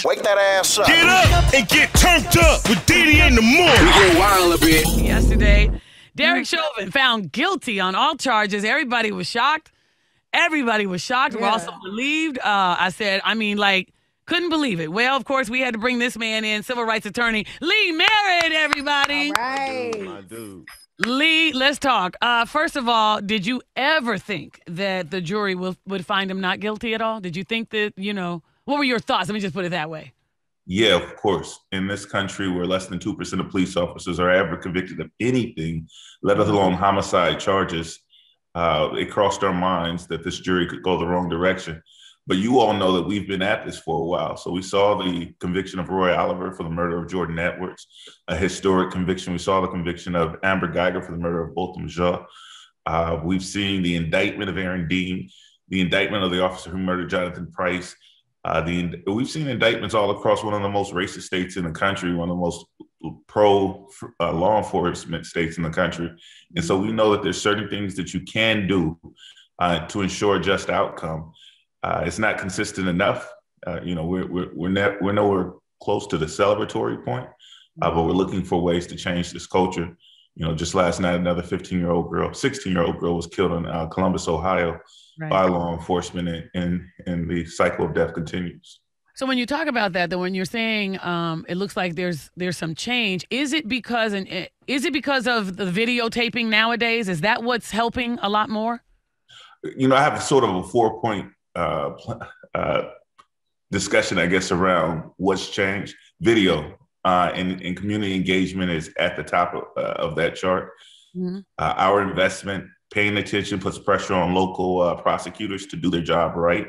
Wake that ass up. Get up and get turned up with DeDe in the morning. We get wild a bit. Yesterday, Derek Chauvin found guilty on all charges. Everybody was shocked. We're also relieved. Couldn't believe it. Well, of course, we had to bring this man in, civil rights attorney Lee Merritt, everybody. All right. My dude. Lee, let's talk. First of all, did you ever think that the jury would find him not guilty at all? Did you think that, what were your thoughts? Let me just put it that way. Yeah, of course. In this country where less than 2% of police officers are ever convicted of anything, let alone homicide charges, it crossed our minds that this jury could go the wrong direction. But you all know that we've been at this for a while. So we saw the conviction of Roy Oliver for the murder of Jordan Edwards, a historic conviction. We saw the conviction of Amber Geiger for the murder of Botham Jean. We've seen the indictment of Aaron Dean, the indictment of the officer who murdered Jonathan Price. We've seen indictments all across one of the most racist states in the country, one of the most pro law enforcement states in the country. And so we know that there's certain things that you can do to ensure a just outcome. It's not consistent enough. We're nowhere close to the celebratory point, but we're looking for ways to change this culture. Just last night, another 16-year-old girl was killed in Columbus, Ohio, by law enforcement, and the cycle of death continues. So when you talk about that, though, when you're saying it looks like there's some change, is it because of the videotaping nowadays? Is that what's helping a lot more? I have sort of a 4-point discussion, I guess, around what's changed. Video and community engagement is at the top of that chart. Mm-hmm. Our investment, paying attention, puts pressure on local prosecutors to do their job right.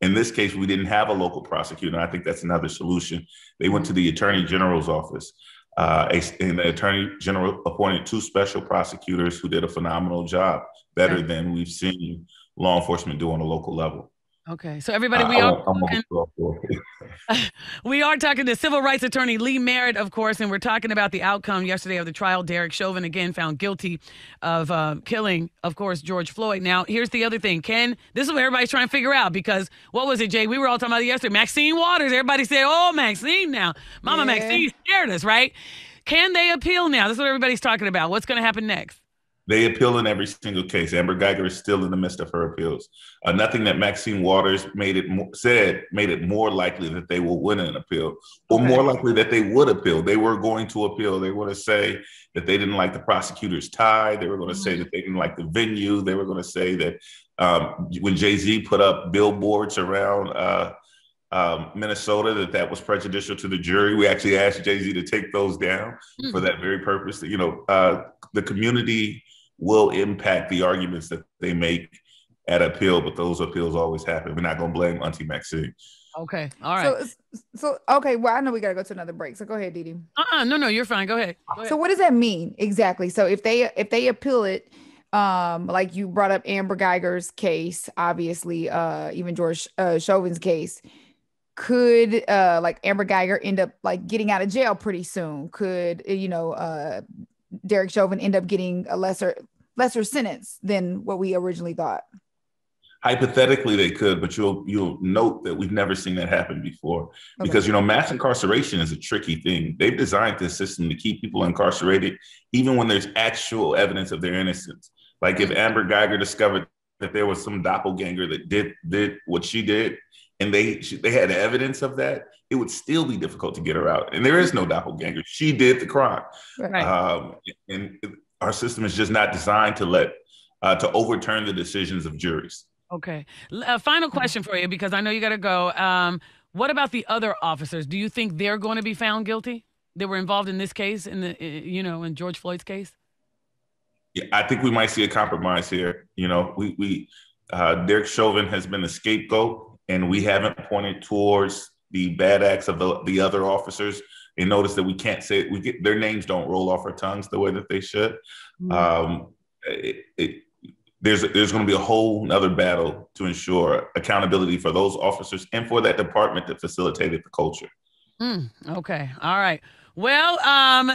In this case, we didn't have a local prosecutor, and I think that's another solution. They went to the Attorney General's office, and the Attorney General appointed 2 special prosecutors who did a phenomenal job, better than we've seen law enforcement do on a local level. Okay, so everybody, we are talking to civil rights attorney Lee Merritt, of course, and we're talking about the outcome yesterday of the trial. Derek Chauvin, again, found guilty of killing, of course, George Floyd. Now, here's the other thing. This is what everybody's trying to figure out, because what was it, Jay? We were all talking about it yesterday. Maxine Waters. Everybody said, oh, Maxine now. Mama Maxine scared us, right? Can they appeal now? That's what everybody's talking about. What's going to happen next? They appeal in every single case. Amber Geiger is still in the midst of her appeals. Nothing that Maxine Waters made it more likely that they will win an appeal, or more likely that they would appeal. They were going to appeal. They were going to say that they didn't like the prosecutor's tie. They were going to say that they didn't like the venue. They were going to say that when Jay-Z put up billboards around Minnesota, that was prejudicial to the jury. We actually asked Jay-Z to take those down for that very purpose. The community will impact the arguments that they make at appeal, but those appeals always happen. We're not going to blame Auntie Maxine. Okay. All right. So okay. Well, I know we got to go to another break. So go ahead, DeDe. No, you're fine. Go ahead. So what does that mean exactly? So if they appeal it, like you brought up Amber Geiger's case, obviously, even George Chauvin's case, could like Amber Geiger end up like getting out of jail pretty soon? Could Derek Chauvin end up getting a lesser sentence than what we originally thought? Hypothetically, they could, but you'll note that we've never seen that happen before, because mass incarceration is a tricky thing. They've designed this system to keep people incarcerated even when there's actual evidence of their innocence. Like if Amber Geiger discovered that there was some doppelganger that did what she did, and they had evidence of that, it would still be difficult to get her out. And there is no doppelganger. She did the crime. Right. And our system is just not designed to overturn the decisions of juries. Okay. Final question for you, because I know you got to go. What about the other officers? Do you think they're going to be found guilty? They were involved in this case, in George Floyd's case? Yeah, I think we might see a compromise here. Derek Chauvin has been a scapegoat, and we haven't pointed towards the bad acts of the other officers. And notice that we can't say their names don't roll off our tongues the way that they should. Mm-hmm. There's going to be a whole nother battle to ensure accountability for those officers and for that department that facilitated the culture. Okay. All right. Well,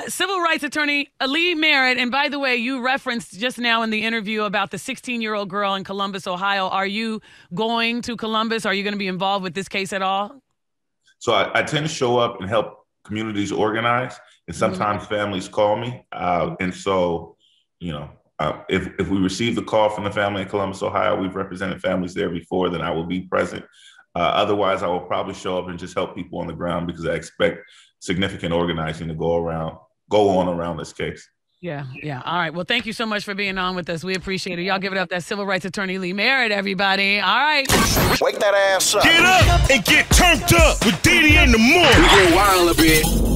civil rights attorney Lee Merritt, and by the way, you referenced just now in the interview about the 16-year-old girl in Columbus, Ohio. Are you going to Columbus? Are you going to be involved with this case at all? So I tend to show up and help communities organize, and sometimes families call me. And so, you know, if we receive the call from the family in Columbus, Ohio, we've represented families there before, then I will be present. Otherwise, I will probably show up and just help people on the ground because I expect significant organizing to go on around this case. Yeah. All right. Well, thank you so much for being on with us. We appreciate it. Y'all give it up. That civil rights attorney Lee Merritt, everybody. All right. Wake that ass up. Get up and get turned up with DeDe in the morning. We get wild a bit.